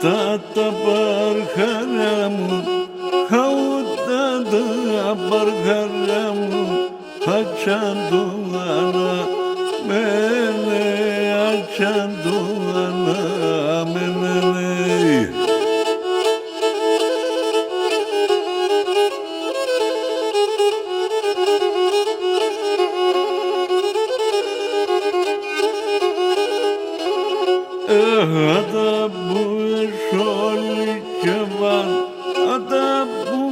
Tata barharamu, hautada barharamu, achandulana, mene achandulana, mene. Ada bu şoli kevan, ada bu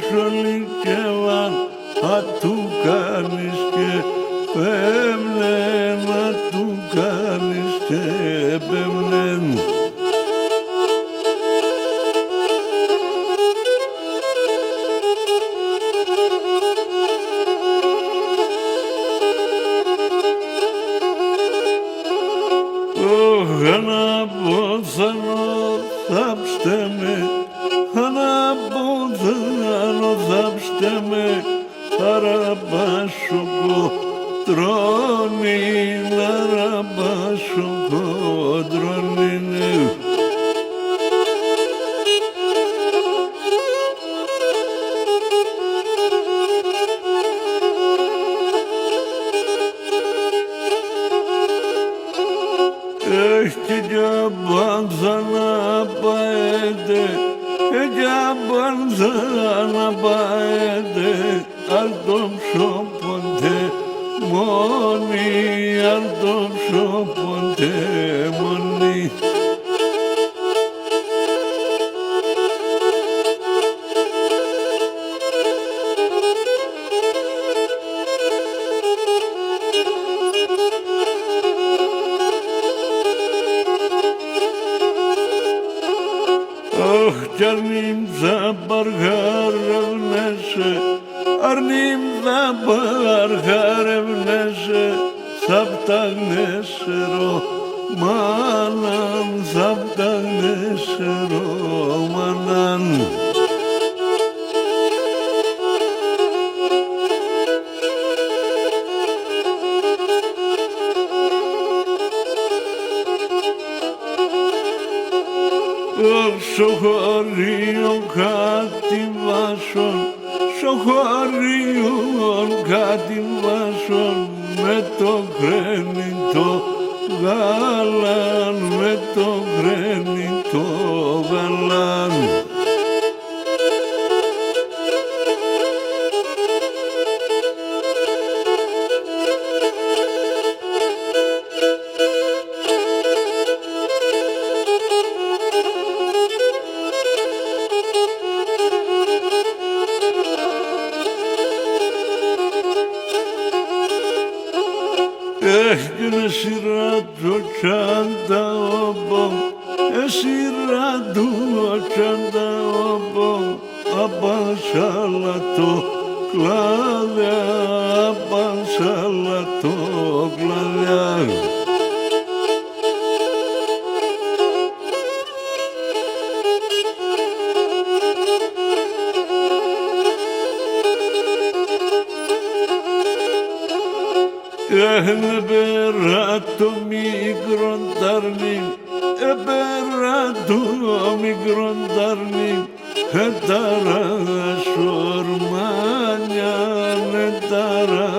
şoli kevan, atu kanişke bemlen, atu kanişke bemlen. Hana bozano zapšteme, hana bozano zapšteme, harabašuko droni, harabašuko dronine. Jaban sana baede, jaban sana baede, aldom şoponte moni, aldom şoponte moni. Arnim za barharev neše, saptag nešero, manan, saptag nešero, manan. Sohorion katim vason, sohorion katim vason, με το γρένιτο γαλάν, με το γρένιτο γαλάν. Έχουνε σειρά το τσάντα όμπο, σειρά του τσάντα όμπο, απασάλα το κλάδια, απασάλα το κλάδια. Επέρα μικρόν ταρνί, επέρα μικρόν ταρνί, ετάρα σορμάνια, ετάρα